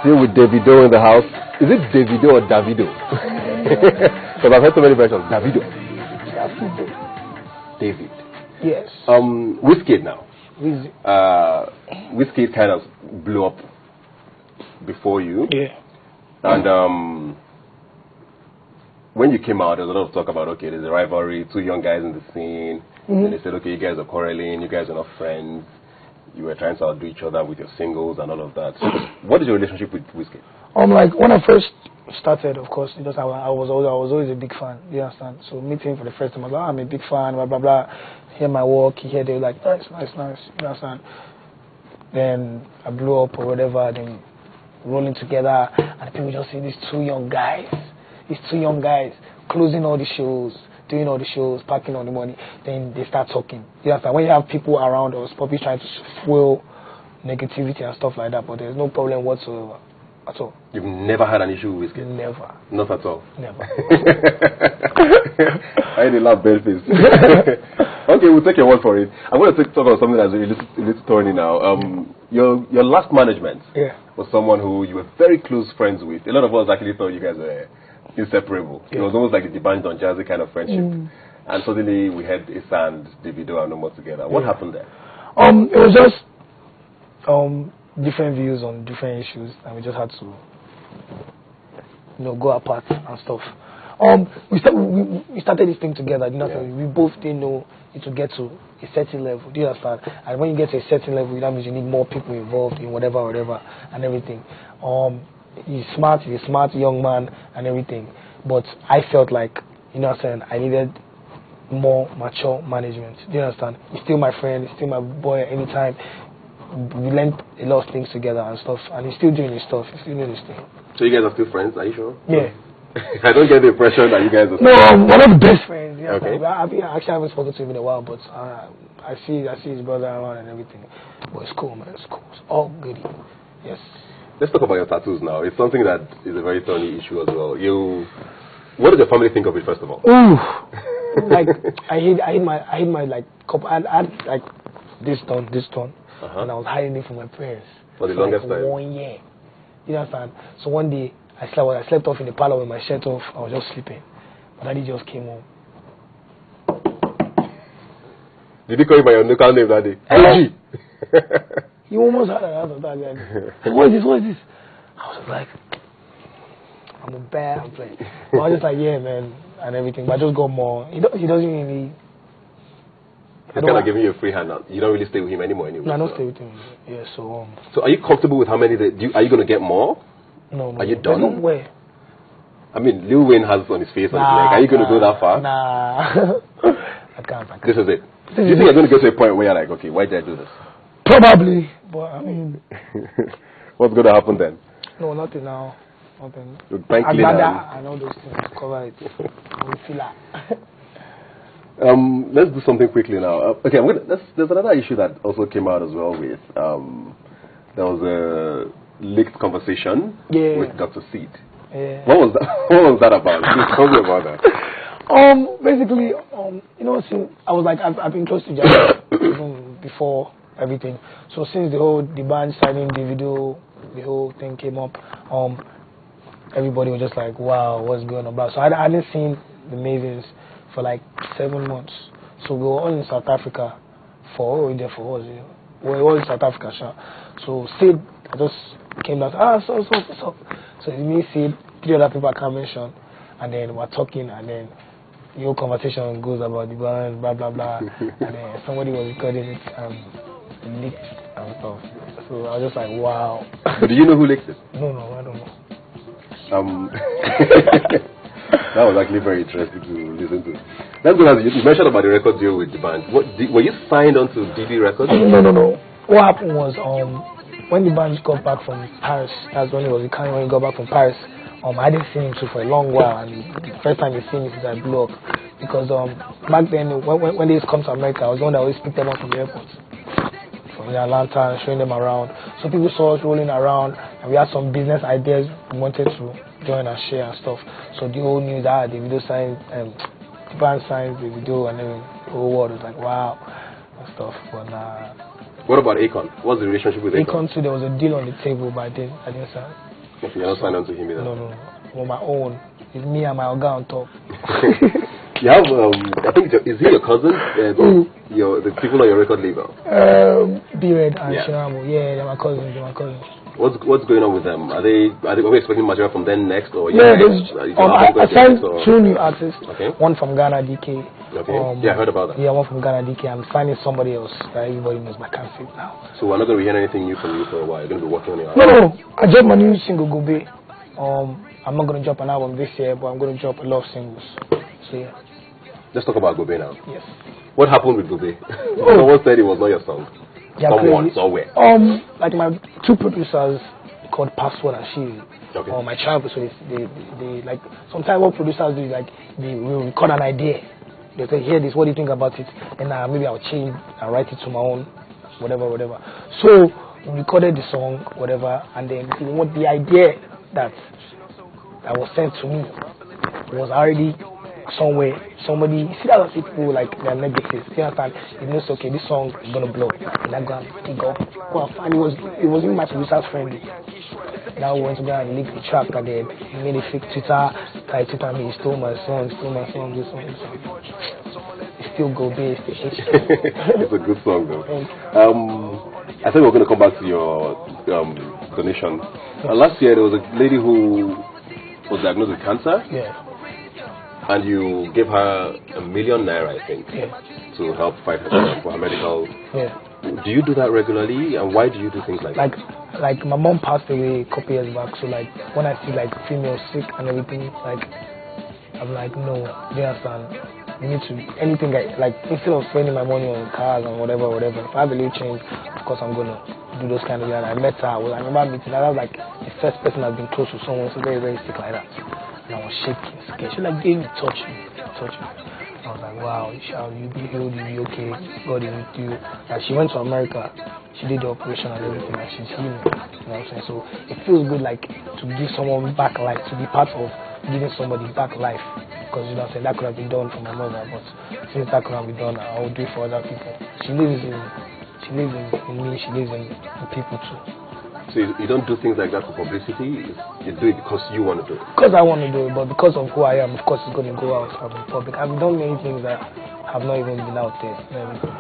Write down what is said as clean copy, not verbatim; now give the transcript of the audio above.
Still with Davido in the house. Is it Davido or Davido? Because I've heard so many versions. Davido. David. Yes. Wizkid now. Wizkid kind of blew up before you. Yeah. And when you came out, there was a lot of talk about, okay, there's a rivalry, two young guys in the scene. And they said, okay, you guys are quarreling, you guys are not friends. You were trying to outdo each other with your singles and all of that. So what is your relationship with Wizkid? Like when I first started, of course, because I was always a big fan. You understand? So meeting him for the first time, I was like, I'm a big fan, blah blah blah. Hear my work, he heard, they were like, nice. You understand? Then I blew up or whatever. Then rolling together, and people just see these two young guys, closing all the shows, doing all the shows, packing all the money. Then they start talking. You understand? When you have people around us, probably trying to fuel negativity and stuff like that, but there's no problem whatsoever at all. You've never had an issue with Wizkid? Never. Not at all? Never. I had a laugh, bare face. Okay, we'll take your word for it. I'm going to talk about something that's a little thorny now. Your last management was someone who you were very close friends with. A lot of us actually thought you guys were inseparable. It was almost like the D'banj Don Jazzy kind of friendship. And suddenly we had Issa and Davido are no more together. What happened there? It was just different views on different issues, and we just had to, go apart and stuff. We started this thing together. You know, we both didn't know it would get to a certain level. Do you understand? And when you get to a certain level, that means you need more people involved in whatever, and everything. He's a smart young man and everything. But I felt like, I needed more mature management. Do you understand? He's still my friend. He's still my boy anytime. We learned a lot of things together and stuff. And he's still doing his stuff. He's still doing his thing. So you guys are still friends? Are you sure? Yeah. I don't get the impression that you guys are... No, one of the best friends. Yeah, okay. I actually haven't spoken to him in a while, but I see his brother around and everything. But it's cool, man. It's cool. It's all goody. Yes. Let's talk about your tattoos now. It's something that is a very thorny issue as well. What did your family think of it, first of all? Ooh. Like, I hid my like, couple. I had like this done, and I was hiding it from my parents. For the longest time? 1 year. You understand? So one day, I slept off in the parlor with my shirt off. I was just sleeping. My daddy just came home. Did he call you by your local name that day? He almost had an attack. Like, what is this? I was like, I'm a bear, I'm playing. But I was just like, yeah, man, and everything. But I just got more. He doesn't really... He's kind of giving you a free hand now. You don't really stay with him anymore anyway. No, I don't stay with him. Yeah, so... So are you comfortable with how many... Are you going to get more? No. Are you done? No way. I mean, Lil Wayne has on his face on his leg. Are you going to go that far? Nah. I can't. This is it. Do you think you're going to get to a point where you're like, okay, why did I do this? Probably. But, I mean... What's going to happen then? No, nothing now. Nothing. Bank cleaner. I know those things. Cover it. Let's do something quickly now. Okay, there's another issue that also came out as well with... there was a leaked conversation with Dr. Seed. Yeah. What was that about? Tell me about that. Basically, since I was like, I've been close to Jack even before everything. So since the whole D'banj signing Davido, the whole thing came up, everybody was just like, wow, what's going on? So I hadn't seen the Mavens for like 7 months. So we were all in South Africa we were in all in South Africa, sure. So Sid, I just came down, what's up? So it's me, Sid, 3 other people I can't mention, and then we're talking, and then the whole conversation goes about the band, blah, blah, blah, and then somebody was recording it, leaked and stuff. So I was just like, wow. But do you know who leaked it? No, I don't know. That was actually very interesting to listen to. Let's go as you mentioned about the record deal with the band. Were you signed onto DB Records? No. What happened was when the band got back from Paris, that's when when he got back from Paris. I hadn't seen him for a long while, and the first time he seen me since I blew up. Because back then, when they come to America, I was the one that always picked them up from the airport. From Atlanta and showing them around. So people saw us rolling around, and we had some business ideas we wanted to join and share and stuff. So the whole news that the video signed, the band signed the video, and then the whole world was like, wow, and stuff. But what about Akon? What's the relationship with Akon? Akon too, there was a deal on the table, but I didn't sign. Okay, you're not signed on to him either? No. On my own. It's me and my guy on top. You have, I think, is he your cousin? The people on your record label? B-Red and Shinamo. Yeah, they're my cousins. What's going on with them? Are we expecting material from them next? Or I signed 2 new artists. Okay. One from Ghana, DK. Okay. I heard about that. Yeah, one from Ghana, DK. I'm signing somebody else that everybody knows, but I can't say it now. So we're not going to be hearing anything new from you for a while. You're going to be working on your album? No. I dropped my new single, Gobe. I'm not going to drop an album this year, but I'm going to drop a lot of singles. So yeah. Let's talk about Gobe now. Yes. What happened with Gobe? Someone said it was not your song. Someone, somewhere. Like my 2 producers called Password and She. Okay. My child producers, they like, sometimes what producers do is like, they will record an idea. They say, hear this, what do you think about it? And maybe I'll change and write it to my own, whatever. So, we recorded the song, whatever, and then what the idea that was sent to me was already somewhere. Somebody, see that people like they're negative. See understand? It knows okay, this song is gonna blow. And I go and pick up. And it was even my producer's friend. Now we went to go and leak the track and then he made a fake Twitter. Twitter me, he stole my song, this song. It's still Gobe, it's a good song though. I think we're going to come back to your donation. Last year there was a lady who was diagnosed with cancer. Yeah. And you gave her ₦1 million, I think, to help fight for her medical. Yeah. Do you do that regularly, and why do you do things like that? Like my mom passed away a couple years back, so like when I see like females sick and everything, like I'm like, no, do you understand? You need to anything like instead of spending my money on cars and whatever. If I have a little change, of course I'm gonna do those kind of things. I met her. I remember meeting her. I was like the first person I've been close to someone so very very sick like that. And I was shaking, scared. She was like, David, touch me. I was like, wow, you'll be healed, you'll be okay. God is with you. And she went to America. She did the operation and everything, and she's healing. You know what I'm saying? So it feels good, like, to give someone back life, to be part of giving somebody back life. Because, you know what I'm saying, that could have been done for my mother, but since that could have been done, I will do it for other people. She lives in me, she lives in people too. So you don't do things like that for publicity? You do it because you want to do it? Because I want to do it, but because of who I am, of course it's going to go out in public. I've done many things that have not even been out there. So.